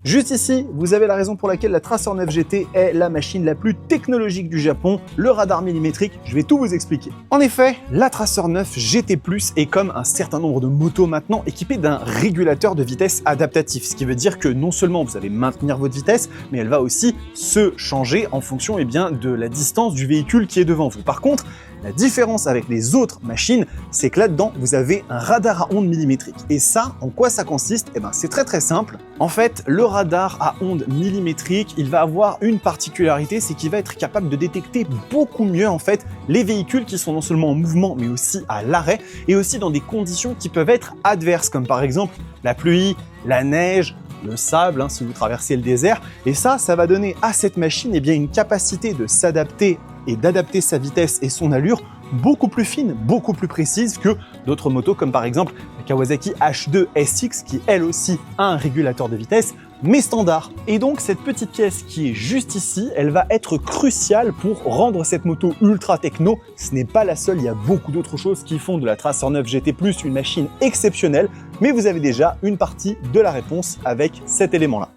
Juste ici, vous avez la raison pour laquelle la Tracer 9 GT est la machine la plus technologique du Japon, le radar millimétrique, je vais tout vous expliquer. En effet, la Tracer 9 GT+, est comme un certain nombre de motos maintenant équipée d'un régulateur de vitesse adaptatif, ce qui veut dire que non seulement vous allez maintenir votre vitesse, mais elle va aussi se changer en fonction de la distance du véhicule qui est devant vous. Par contre, la différence avec les autres machines, c'est que là-dedans, vous avez un radar à ondes millimétriques. Et ça, en quoi ça consiste? C'est très simple. En fait, le radar à ondes millimétriques, il va avoir une particularité, c'est qu'il va être capable de détecter beaucoup mieux en fait les véhicules qui sont non seulement en mouvement, mais aussi à l'arrêt, et aussi dans des conditions qui peuvent être adverses, comme par exemple la pluie, la neige, le sable, si vous traversez le désert. Et ça va donner à cette machine une capacité de s'adapter et d'adapter sa vitesse et son allure beaucoup plus fine, beaucoup plus précise que d'autres motos comme par exemple la Kawasaki H2 SX qui elle aussi a un régulateur de vitesse mais standard. Et donc cette petite pièce qui est juste ici, elle va être cruciale pour rendre cette moto ultra techno. Ce n'est pas la seule, il y a beaucoup d'autres choses qui font de la Tracer 9 GT+ une machine exceptionnelle, mais vous avez déjà une partie de la réponse avec cet élément-là.